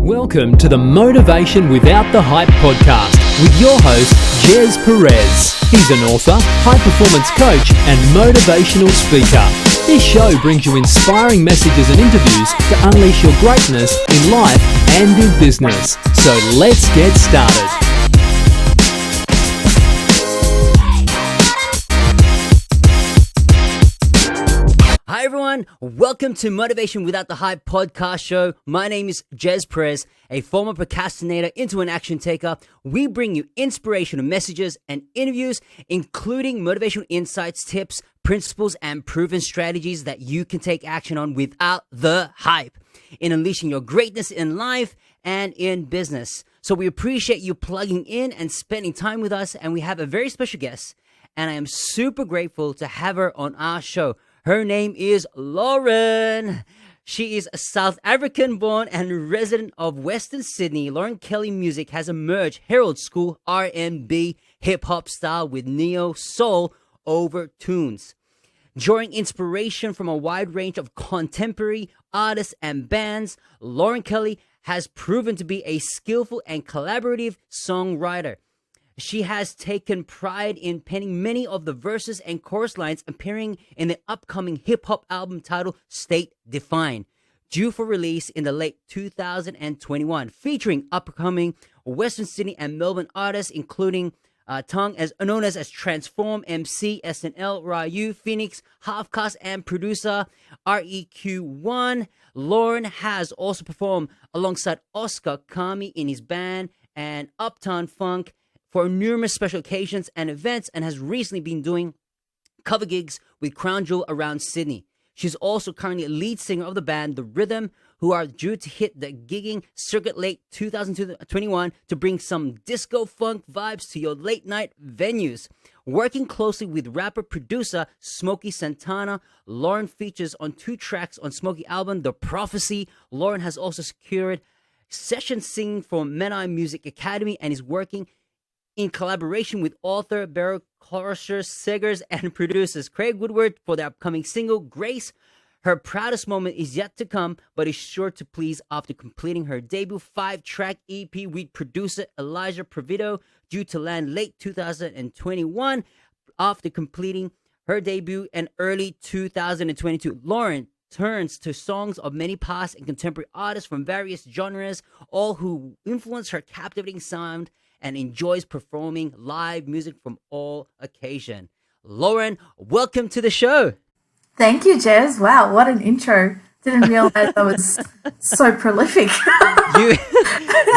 Welcome to the Motivation Without the Hype podcast with your host, Gez Perez. He's an author, high-performance coach, and motivational speaker. This show brings you inspiring messages and interviews to unleash your greatness in life and in business. So let's get started. Hi everyone, welcome to Motivation Without the Hype podcast show. My name is Gez Perez, a former procrastinator into an action taker. We bring you inspirational messages and interviews, including motivational insights, tips, principles, and proven strategies that you can take action on without the hype in unleashing your greatness in life and in business. So we appreciate you plugging in and spending time with us, and we have a very special guest, and I am super grateful to have her on our show. Her name is Lauren. She is a South African born and resident of Western Sydney. Lauren Kelly music has emerged Herald School R&B hip hop style with neo soul overtones. Drawing inspiration from a wide range of contemporary artists and bands, Lauren Kelly has proven to be a skillful and collaborative songwriter. She has taken pride in penning many of the verses and chorus lines appearing in the upcoming hip-hop album titled State Defined, due for release in the late 2021, featuring upcoming Western Sydney and Melbourne artists, including Tongue, known as Transform, MC, SNL, Ryu, Phoenix, Halfcast, and producer REQ1. Lauren has also performed alongside Oscar Kami in his band and Uptown Funk for numerous special occasions and events, and has recently been doing cover gigs with Crown Jewel around Sydney. She's also currently a lead singer of the band The Rhythm, who are due to hit the gigging circuit late 2021 to bring some disco funk vibes to your late night venues. Working closely with rapper-producer Smokey Santana, Lauren features on 2 tracks on Smokey album The Prophecy. Lauren has also secured session singing from Menai Music Academy and is working in collaboration with author Barry Choristers, singers, and producers Craig Woodward for the upcoming single, Grace. Her proudest moment is yet to come, but is sure to please after completing her debut 5-track EP with producer Elijah Provido, due to land late 2021 after completing her debut in early 2022. Lauren turns to songs of many past and contemporary artists from various genres, all who influence her captivating sound, and enjoys performing live music from all occasion. Lauren, welcome to the show. Thank you, Gez. Wow, what an intro. Didn't realize I was so prolific.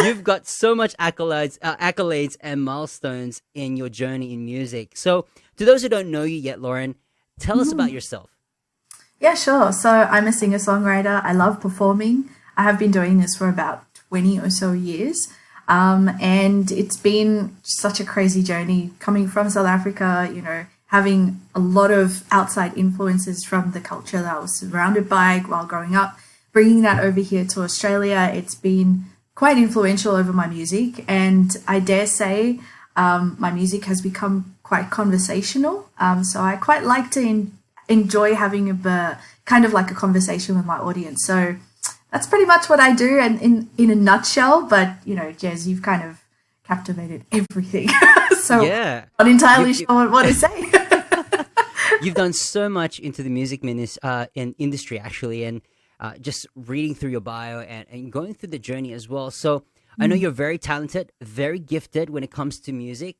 You've got so much accolades and milestones in your journey in music. So to those who don't know you yet, Lauren, tell us about yourself. Yeah, sure. So I'm a singer-songwriter. I love performing. I have been doing this for about 20 or so years. And it's been such a crazy journey coming from South Africa, having a lot of outside influences from the culture that I was surrounded by while growing up, bringing that over here to Australia. It's been quite influential over my music, and I dare say my music has become quite conversational. So I quite like to enjoy having a kind of like a conversation with my audience. So that's pretty much what I do, and in a nutshell. But Gez, you've kind of captivated everything. So yeah, not entirely sure what to say. You've done so much into the music industry, actually, and just reading through your bio and going through the journey as well. So I know you're very talented, very gifted when it comes to music.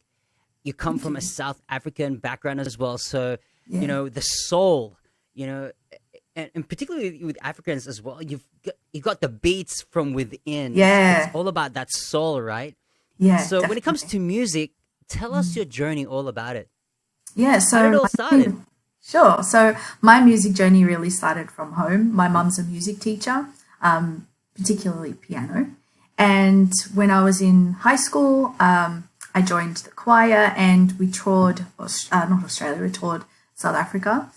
You come from a South African background as well, so the soul, and particularly with Africans as well, you've got the beats from within. Yeah, it's all about that soul, right? Yeah. So definitely. When it comes to music, tell us your journey all about it. Yeah. So how did it all started? Sure. So my music journey really started from home. My mum's a music teacher, particularly piano. And when I was in high school, I joined the choir, and we toured not Australia, we toured South Africa.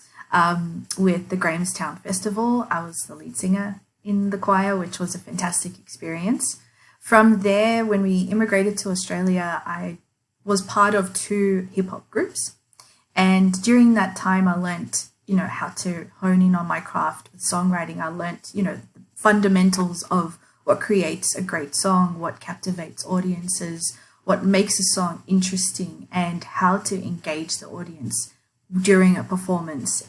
With the Grahamstown Festival. I was the lead singer in the choir, which was a fantastic experience. From there, when we immigrated to Australia, I was part of 2 hip-hop groups. And during that time, I learnt, how to hone in on my craft with songwriting. I learnt, the fundamentals of what creates a great song, what captivates audiences, what makes a song interesting, and how to engage the audience during a performance.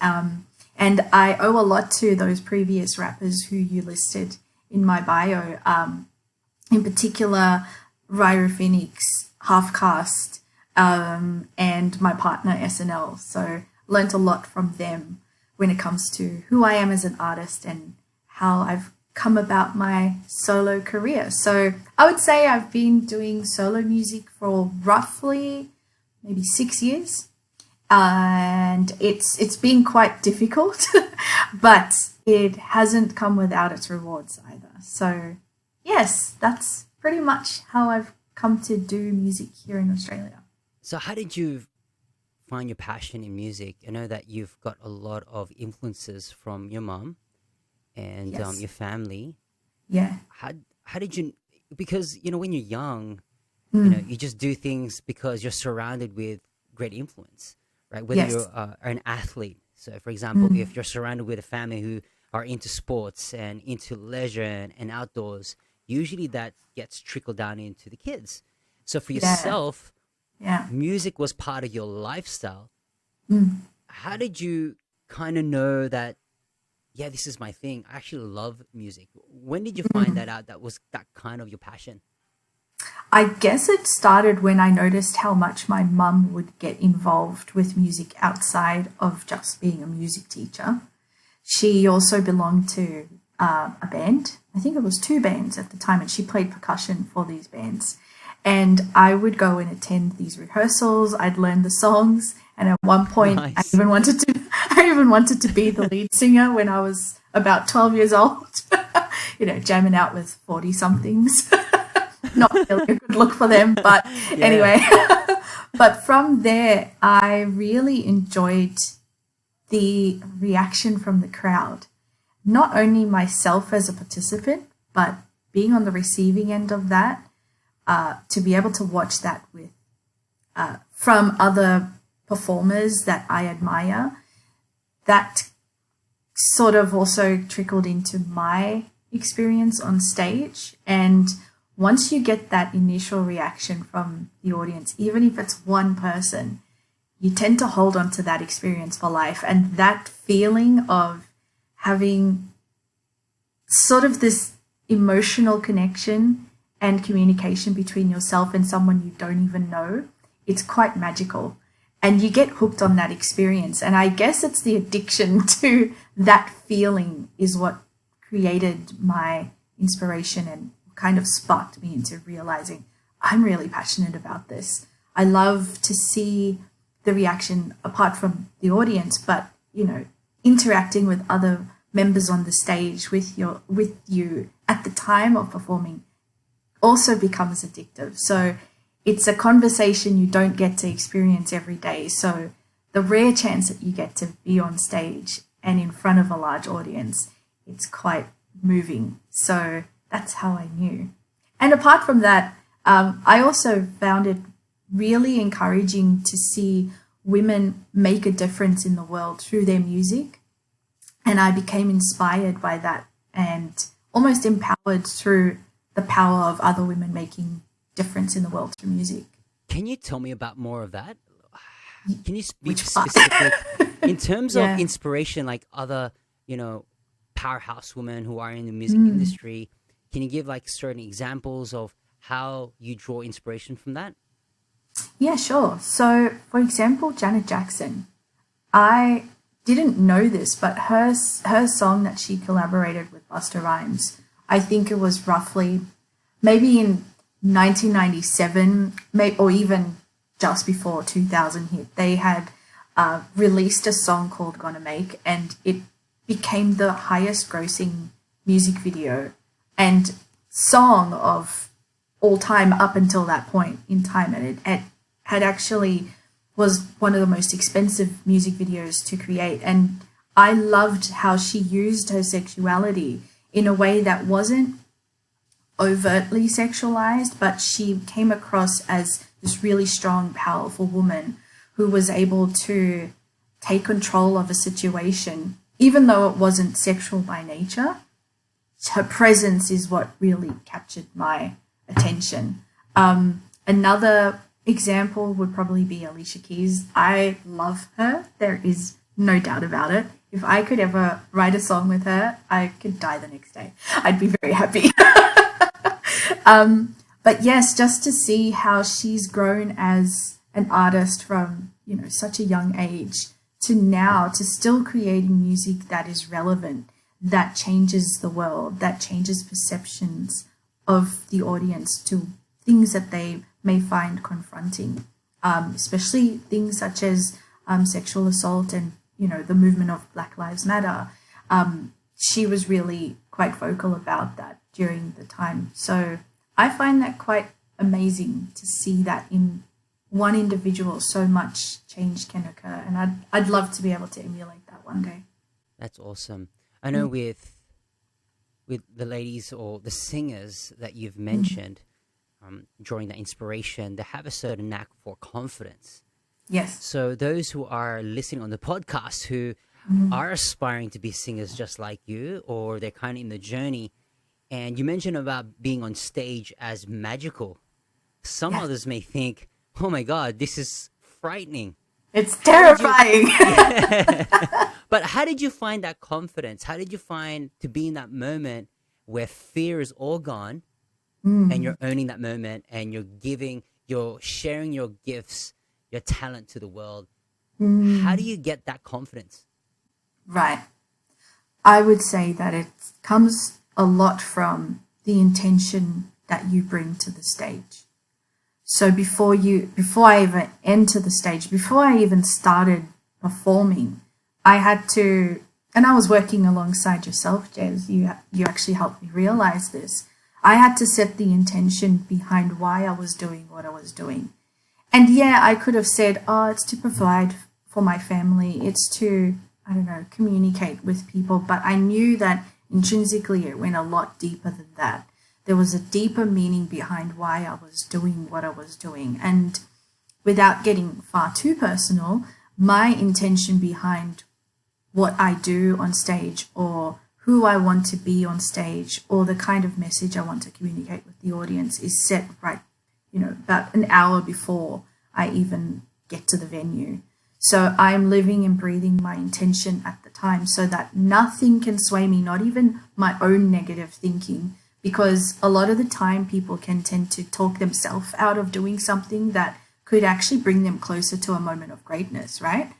And I owe a lot to those previous rappers who you listed in my bio, in particular, Ryro Phoenix, Half Caste, and my partner SNL. So learned a lot from them when it comes to who I am as an artist and how I've come about my solo career. So I would say I've been doing solo music for roughly maybe 6 years. And it's been quite difficult, but it hasn't come without its rewards either. So yes, that's pretty much how I've come to do music here in Australia. So how did you find your passion in music? I know that you've got a lot of influences from your mom and Yes. your family. Yeah. How did you, because, when you're young, Mm. you just do things because you're surrounded with great influence, right? Whether Yes. you're an athlete. So, for example, Mm. if you're surrounded with a family who are into sports and into leisure and outdoors, usually that gets trickled down into the kids. So for Yeah. yourself, Yeah. music was part of your lifestyle. Mm. How did you kind of know that, yeah, this is my thing? I actually love music. When did you find that out? That was that kind of your passion? I guess it started when I noticed how much my mum would get involved with music outside of just being a music teacher. She also belonged to a band. I think it was 2 bands at the time, and she played percussion for these bands. And I would go and attend these rehearsals. I'd learn the songs, and at one point, Nice. I even wanted to be the lead singer when I was about 12 years old. Jamming out with 40 somethings. Not really a good look for them, but anyway. But from there, I really enjoyed the reaction from the crowd. Not only myself as a participant, but being on the receiving end of that, to be able to watch that with from other performers that I admire, that sort of also trickled into my experience on stage. And once you get that initial reaction from the audience, even if it's one person, you tend to hold on to that experience for life. And that feeling of having sort of this emotional connection and communication between yourself and someone you don't even know, it's quite magical. And you get hooked on that experience. And I guess it's the addiction to that feeling is what created my inspiration and kind of sparked me into realizing I'm really passionate about this. I love to see the reaction apart from the audience, but interacting with other members on the stage with you at the time of performing also becomes addictive. So it's a conversation you don't get to experience every day. So the rare chance that you get to be on stage and in front of a large audience, it's quite moving. So that's how I knew. And apart from that, I also found it really encouraging to see women make a difference in the world through their music. And I became inspired by that and almost empowered through the power of other women making difference in the world through music. Can you tell me about more of that? Can you speak Which part? specific in terms Yeah. of inspiration, like other, powerhouse women who are in the music industry? Can you give like certain examples of how you draw inspiration from that? Yeah, sure. So, for example, Janet Jackson. I didn't know this, but her song that she collaborated with Busta Rhymes, I think it was roughly maybe in 1997, or even just before 2000 hit, they had released a song called Gonna Make, and it became the highest grossing music video and song of all time up until that point in time. And it had actually was one of the most expensive music videos to create. And I loved how she used her sexuality in a way that wasn't overtly sexualized, but she came across as this really strong, powerful woman who was able to take control of a situation, even though it wasn't sexual by nature. her presence is what really captured my attention. Another example would probably be Alicia Keys. I love her. There is no doubt about it. If I could ever write a song with her, I could die the next day. I'd be very happy. But yes, just to see how she's grown as an artist from, such a young age to now to still creating music that is relevant, that changes the world, that changes perceptions of the audience to things that they may find confronting, especially things such as sexual assault and, the movement of Black Lives Matter. She was really quite vocal about that during the time. So I find that quite amazing to see that in one individual so much change can occur. And I'd love to be able to emulate that one day. That's awesome. I know with the ladies or the singers that you've mentioned, drawing that inspiration, they have a certain knack for confidence. Yes. So those who are listening on the podcast who are aspiring to be singers just like you, or they're kind of in the journey, and you mentioned about being on stage as magical. Some others may think, oh my God, this is frightening. It's terrifying. But how did you find that confidence? How did you find to be in that moment where fear is all gone and you're owning that moment and you're sharing your gifts, your talent to the world? How do you get that confidence? Right. I would say that it comes a lot from the intention that you bring to the stage. So before I even enter the stage, before I even started performing, I had to, and I was working alongside yourself, Gez. You actually helped me realize this. I had to set the intention behind why I was doing what I was doing. And yeah, I could have said, oh, it's to provide for my family. It's to, communicate with people. But I knew that intrinsically it went a lot deeper than that. There was a deeper meaning behind why I was doing what I was doing. And without getting far too personal, my intention behind what I do on stage or who I want to be on stage or the kind of message I want to communicate with the audience is set right, about an hour before I even get to the venue. So I'm living and breathing my intention at the time so that nothing can sway me, not even my own negative thinking, because a lot of the time people can tend to talk themselves out of doing something that could actually bring them closer to a moment of greatness, right?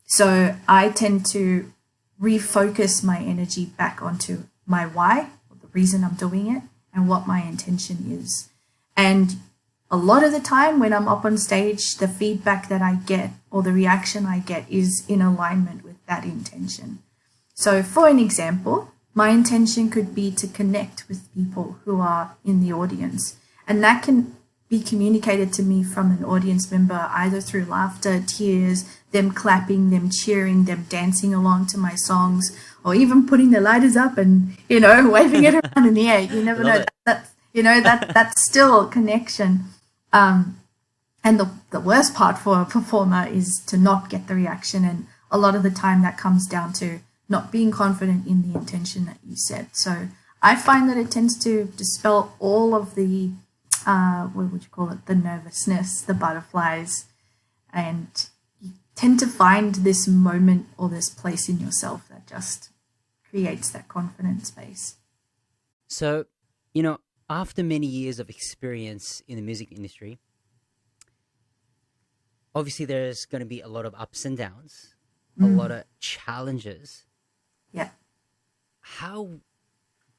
So I tend to refocus my energy back onto my why, or the reason I'm doing it, and what my intention is. And a lot of the time when I'm up on stage, the feedback that I get or the reaction I get is in alignment with that intention. So for an example, my intention could be to connect with people who are in the audience, and that can be communicated to me from an audience member either through laughter, tears, them clapping, them cheering, them dancing along to my songs, or even putting their lighters up and, waving it around in the air. You never know. That's still connection. And the worst part for a performer is to not get the reaction. And a lot of the time that comes down to not being confident in the intention that you set. So I find that it tends to dispel all of the, what would you call it? The nervousness, the butterflies, and you tend to find this moment or this place in yourself that just creates that confident space. So, after many years of experience in the music industry, obviously there's going to be a lot of ups and downs, a lot of challenges. Yeah. How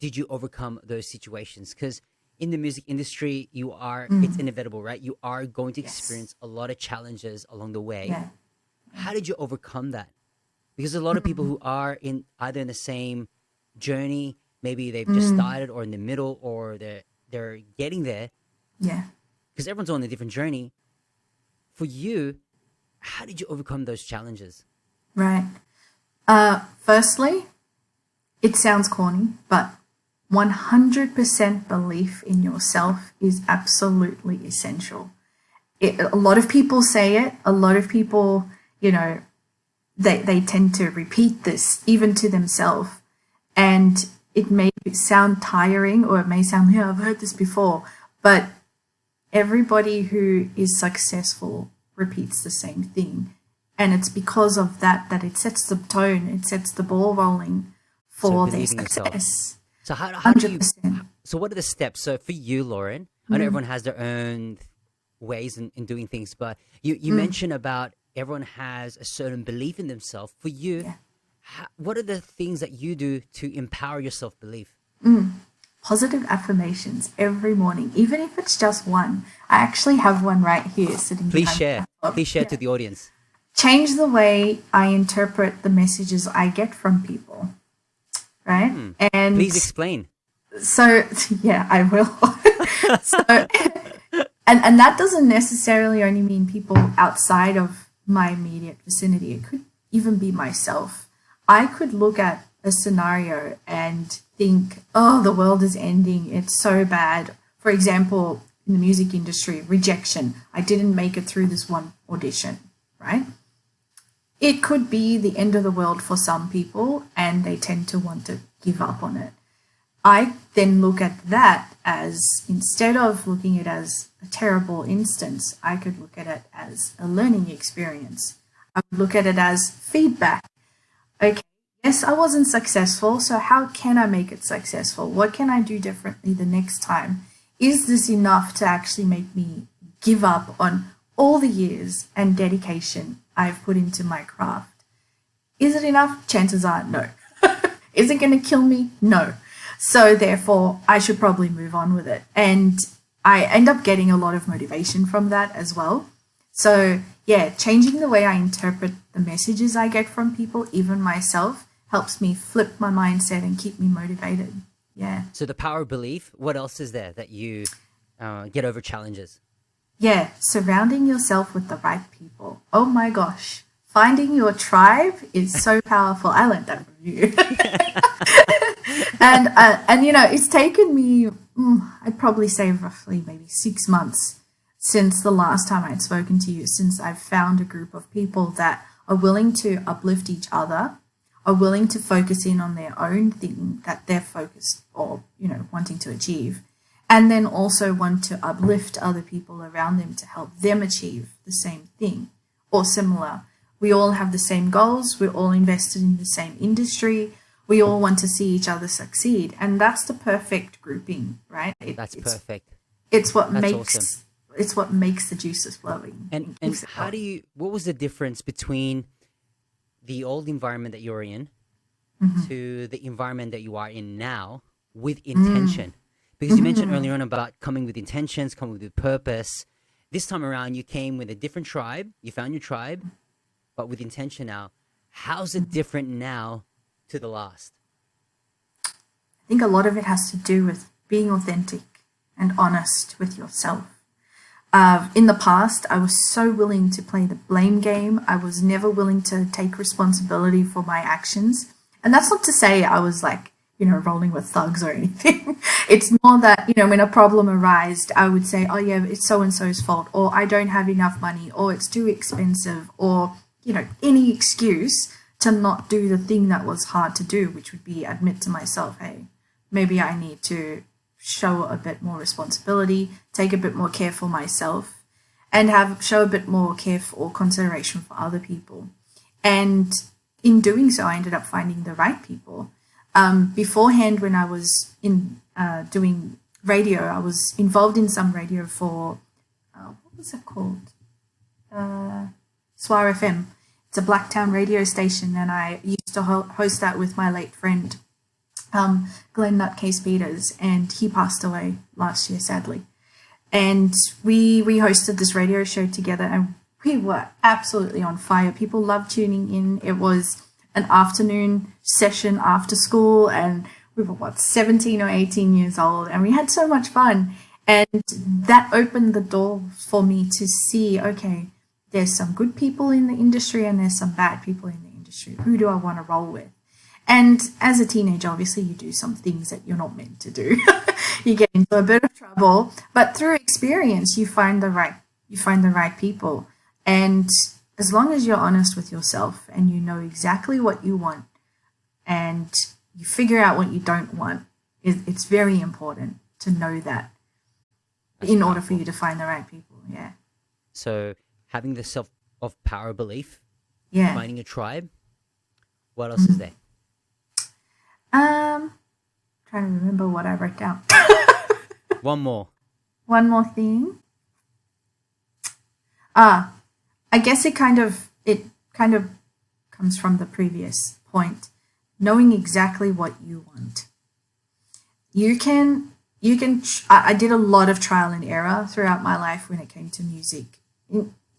did you overcome those situations? Because in the music industry, it's inevitable, right? You are going to experience a lot of challenges along the way. Yeah. How did you overcome that? Because a lot of people who are either in the same journey, maybe they've just started or in the middle or they're getting there. Yeah. Because everyone's on a different journey. For you, how did you overcome those challenges? Right. Firstly, it sounds corny, but 100% belief in yourself is absolutely essential. A lot of people say it. A lot of people, they tend to repeat this even to themselves. And it may sound tiring, or it may sound, yeah, I've heard this before, but everybody who is successful repeats the same thing. And it's because of that it sets the tone, it sets the ball rolling for their success. So how do you, 100%. so what are the steps? So for you, Lauren, I know everyone has their own ways in doing things, but you mentioned about everyone has a certain belief in themselves. For you, what are the things that you do to empower your self-belief? Positive affirmations every morning, even if it's just one. I actually have one right here sitting. Please share to the audience. Change the way I interpret the messages I get from people, right? And please explain. So, yeah, I will. So, and that doesn't necessarily only mean people outside of my immediate vicinity. It could even be myself. I could look at a scenario and think, oh, the world is ending. It's so bad. For example, in the music industry, rejection. I didn't make it through this one audition, right? It could be the end of the world for some people, and they tend to want to give up on it. I then look at that as, instead of looking at it as a terrible instance, I could look at it as a learning experience. I would look at it as feedback. Okay, yes, I wasn't successful, so how can I make it successful? What can I do differently the next time? Is this enough to actually make me give up on all the years and dedication I've put into my craft? Is it enough? Chances are no. Is it going to kill me? No. So therefore, I should probably move on with it. And I end up getting a lot of motivation from that as well. So yeah, changing the way I interpret the messages I get from people, even myself, helps me flip my mindset and keep me motivated. Yeah. So the power of belief, what else is there that you get over challenges? Yeah, surrounding yourself with the right people. Oh my gosh. Finding your tribe is so powerful. I learned that from you. And you know, it's taken me, I'd probably say roughly maybe 6 months since the last time I'd spoken to you, since I've found a group of people that are willing to uplift each other, are willing to focus in on their own thing that they're focused or, you know, wanting to achieve, and then also want to uplift other people around them to help them achieve the same thing or similar. We all have the same goals. We're all invested in the same industry. We all want to see each other succeed. And that's the perfect grouping, right? That's perfect. It's what That's makes awesome. It's what makes the juices flowing. And how do you, what was the difference between the old environment that you're in to the environment that you are in now with intention? Because you mentioned earlier on about coming with intentions, coming with purpose. This time around, you came with a different tribe. You found your tribe, but with intention now. How's it different now to the last? I think a lot of it has to do with being authentic and honest with yourself. In the past, I was so willing to play the blame game. I was never willing to take responsibility for my actions. And that's not to say I was like, you know, rolling with thugs or anything. It's more that, you know, when a problem arose, I would say, oh yeah, it's so-and-so's fault, or I don't have enough money, or it's too expensive, or, you know, any excuse to not do the thing that was hard to do, which would be admit to myself, hey, maybe I need to show a bit more responsibility, take a bit more care for myself, and show a bit more care or consideration for other people. And in doing so, I ended up finding the right people. Beforehand, when I was doing radio, I was involved in some radio for, what was it called? Swar FM. It's a Blacktown radio station, and I used to host that with my late friend, Glenn Nutcase Peters, and he passed away last year, sadly. And we hosted this radio show together, and we were absolutely on fire. People loved tuning in. It was an afternoon session after school, and we were 17 or 18 years old, and we had so much fun. And that opened the door for me to see, okay, there's some good people in the industry and there's some bad people in the industry. Who do I want to roll with? And as a teenager, obviously you do some things that you're not meant to do. You get into a bit of trouble, but through experience, you find the right people. And as long as you're honest with yourself and you know exactly what you want and you figure out what you don't want, It's very important to know that That's in order powerful. for you to find the right people. Yeah. So having the self of power belief, Yeah. finding a tribe. What else is there? Trying to remember what I wrote down. One more. One more thing. I guess it kind of comes from the previous point. Knowing exactly what you want. I did a lot of trial and error throughout my life when it came to music.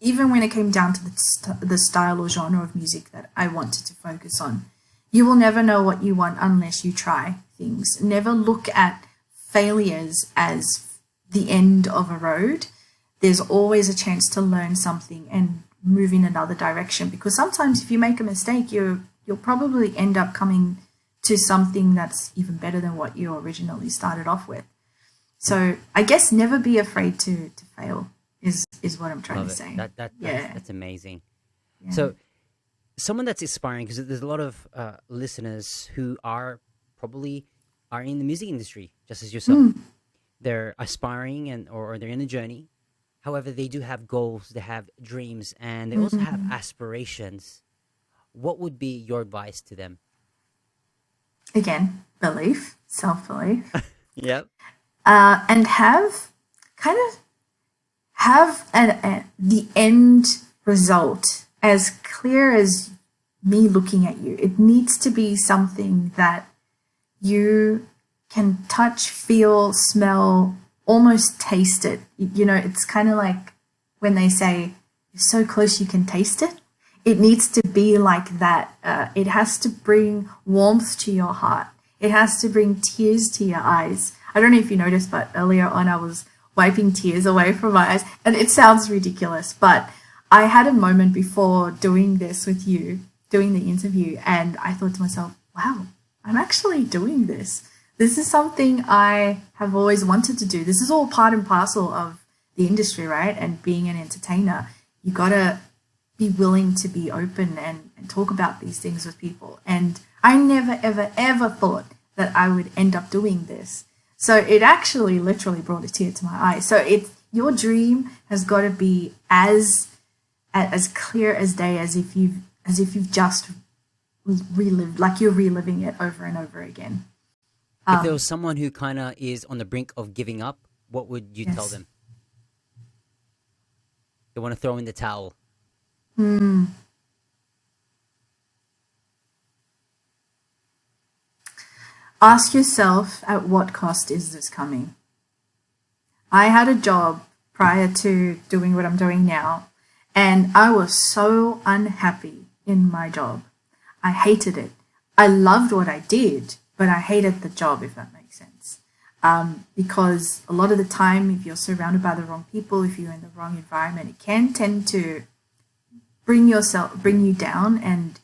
Even when it came down to the style or genre of music that I wanted to focus on. You will never know what you want unless you try things. Never look at failures as the end of a road. There's always a chance to learn something and move in another direction, because sometimes if you make a mistake, you'll probably end up coming to something that's even better than what you originally started off with. So I guess never be afraid to fail is what I'm trying Love to it. say. That's amazing. Yeah. So someone that's aspiring, because there's a lot of listeners who are in the music industry, just as yourself. They're aspiring or they're in a journey. However, they do have goals, they have dreams, and they also have aspirations. What would be your advice to them? Again, belief, self-belief, Yep. and have the end result as clear as me looking at you. It needs to be something that you can touch, feel, smell, almost taste it. It's kind of like when they say you're so close you can taste it. It needs to be like that. It has to bring warmth to your heart. It has to bring tears to your eyes. I don't know if you noticed, but earlier on I was wiping tears away from my eyes. And it sounds ridiculous, but I had a moment before doing this with you, doing the interview, and I thought to myself, wow, I'm actually doing this. This is something I have always wanted to do. This is all part and parcel of the industry, right? And being an entertainer, you got to be willing to be open and talk about these things with people. And I never, ever, ever thought that I would end up doing this. So it actually literally brought a tear to my eye. So your dream has got to be as clear as day as if you've just relived, like you're reliving it over and over again. If there was someone who kind of is on the brink of giving up, what would you tell them? They want to throw in the towel. Ask yourself, at what cost is this coming? I had a job prior to doing what I'm doing now, and I was so unhappy in my job. I hated it. I loved what I did, but I hated the job, if that makes sense. Because a lot of the time, if you're surrounded by the wrong people, if you're in the wrong environment, it can tend to bring you down and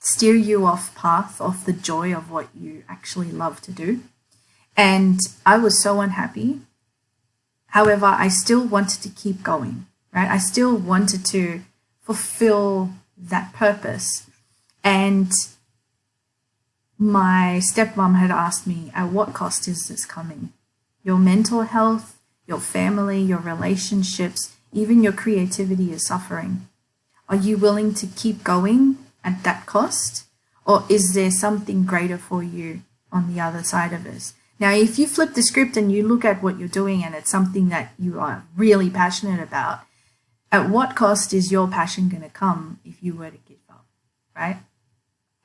steer you off the joy of what you actually love to do. And I was so unhappy. However, I still wanted to keep going, right? I still wanted to fulfill that purpose. And my stepmom had asked me, at what cost is this coming? Your mental health, your family, your relationships, even your creativity is suffering. Are you willing to keep going at that cost? Or is there something greater for you on the other side of this? Now, if you flip the script and you look at what you're doing and it's something that you are really passionate about, at what cost is your passion going to come if you were to give up, right?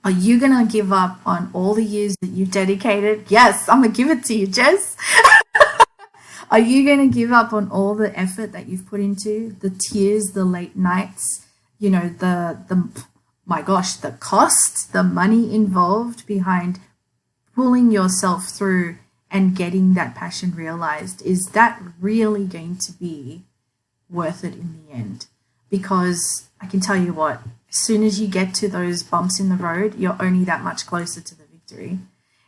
Are you going to give up on all the years that you've dedicated? Yes, I'm going to give it to you, Gez. Are you going to give up on all the effort that you've put into, the tears, the late nights, the cost, the money involved behind pulling yourself through and getting that passion realized? Is that really going to be worth it in the end? Because I can tell you what, as soon as you get to those bumps in the road, you're only that much closer to the victory.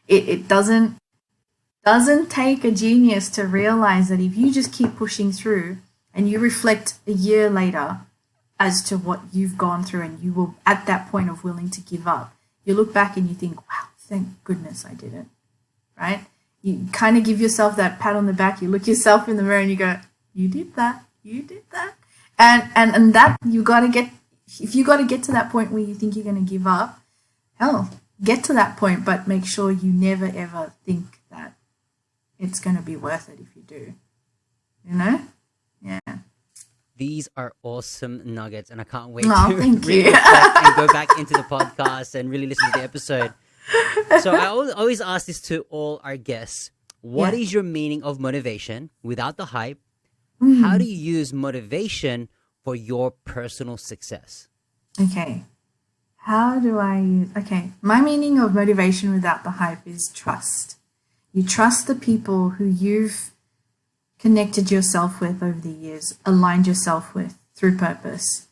It doesn't take a genius to realize that if you just keep pushing through and you reflect a year later as to what you've gone through and you were at that point of willing to give up, you look back and you think, wow, thank goodness I didn't, right? you kind of give yourself that pat on the back. You look yourself in the mirror and you go, you did that. You did that. And that you got to get, if you got to get to that point where you think you're going to give up, hell, get to that point, but make sure you never ever think that it's going to be worth it if you do. You know? Yeah. These are awesome nuggets, and I can't wait Oh, to thank really you. reflect and go back into the podcast and really listen to the episode. So I always ask this to all our guests. What Yeah. is your meaning of motivation without the hype? Mm. How do you use motivation for your personal success? Okay. How do I use... Okay. My meaning of motivation without the hype is trust. You trust the people who you've connected yourself with over the years, aligned yourself with through purpose.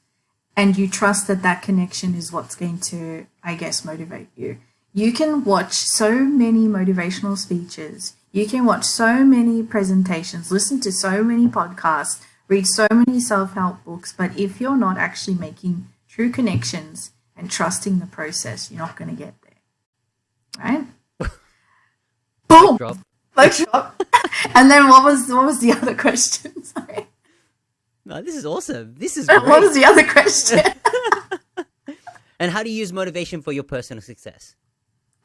And you trust that that connection is what's going to, I guess, motivate you. You can watch so many motivational speeches. You can watch so many presentations, listen to so many podcasts, read so many self-help books. But if you're not actually making true connections and trusting the process, you're not going to get there. Right? Boom! Drop. Mic drop. And then what was the other question? Sorry. No, this is awesome. This is great. What was the other question? And how do you use motivation for your personal success?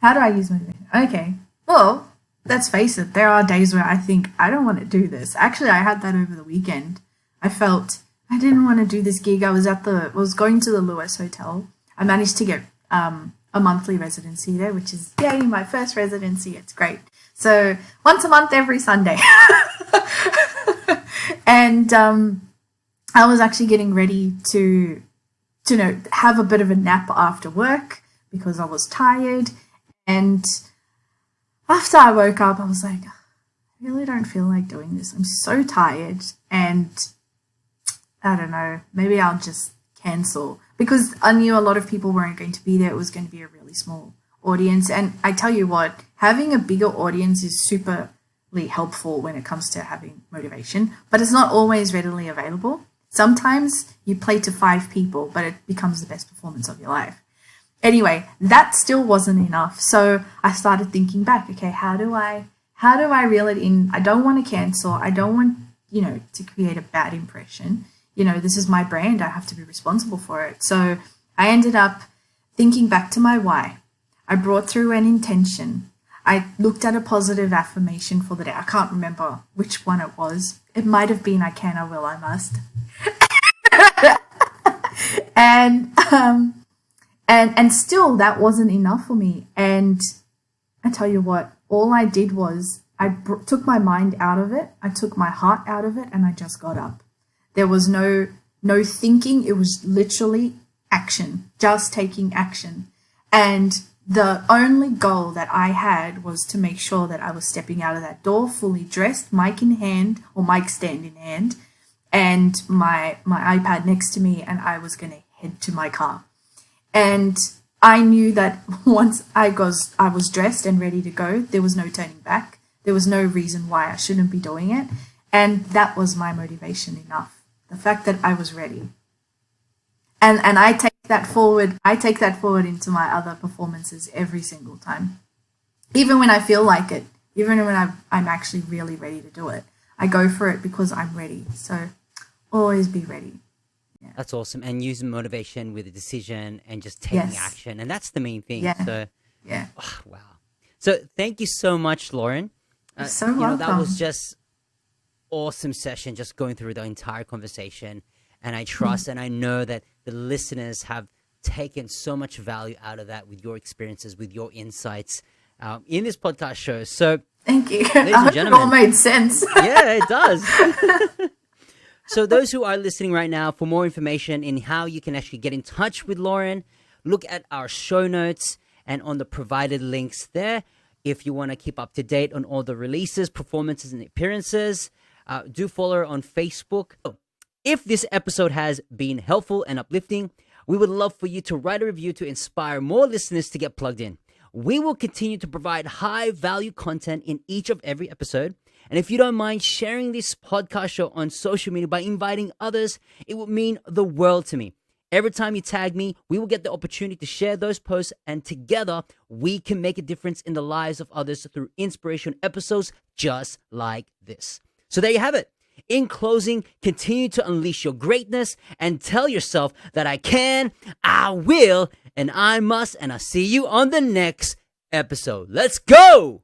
How do I use motivation? Okay. Well, let's face it. There are days where I think I don't want to do this. Actually, I had that over the weekend. I felt I didn't want to do this gig. I was going to the Lewis Hotel. I managed to get a monthly residency there, which is yay, my first residency. It's great. So once a month, every Sunday. And I was actually getting ready to have a bit of a nap after work because I was tired. And after I woke up, I was like, I really don't feel like doing this. I'm so tired. And I don't know, maybe I'll just cancel. Because I knew a lot of people weren't going to be there. It was going to be a really small audience. And I tell you what, having a bigger audience is superly helpful when it comes to having motivation. But it's not always readily available. Sometimes you play to 5 people, but it becomes the best performance of your life. Anyway, that still wasn't enough. So I started thinking back, okay, how do I reel it in? I don't want to cancel. I don't want, to create a bad impression. This is my brand. I have to be responsible for it. So I ended up thinking back to my why. I brought through an intention. I looked at a positive affirmation for the day. I can't remember which one it was. It might have been I can, I will, I must. And still that wasn't enough for me. And I tell you what, all I did was I took my mind out of it. I took my heart out of it and I just got up. There was no thinking. It was literally action, just taking action. And the only goal that I had was to make sure that I was stepping out of that door fully dressed, mic in hand or mic stand in hand, and my iPad next to me, and I was going to head to my car. And I knew that once I was dressed and ready to go, there was no turning back. There was no reason why I shouldn't be doing it. And that was my motivation enough. The fact that I was ready. And I take that forward. I take that forward into my other performances every single time. Even when I feel like it, even when I'm actually really ready to do it, I go for it because I'm ready. So always be ready. Yeah. That's awesome. And use motivation with a decision and just taking action. And that's the main thing. Yeah. So, yeah. Oh, wow. So thank you so much, Lauren. You're so welcome. That was just awesome session, just going through the entire conversation. And I trust and I know that the listeners have taken so much value out of that with your experiences, with your insights in this podcast show. So thank you. Ladies I and hope it gentlemen, all made sense. Yeah, it does. So those who are listening right now, for more information in how you can actually get in touch with Lauren, look at our show notes and on the provided links there. If you want to keep up to date on all the releases, performances, and appearances, do follow her on Facebook. If this episode has been helpful and uplifting, we would love for you to write a review to inspire more listeners to get plugged in. We will continue to provide high-value content in each of every episode. And if you don't mind sharing this podcast show on social media by inviting others, it would mean the world to me. Every time you tag me, we will get the opportunity to share those posts, and together we can make a difference in the lives of others through inspiration episodes just like this. So there you have it. In closing, continue to unleash your greatness and tell yourself that I can, I will, and I must, and I'll see you on the next episode. Let's go!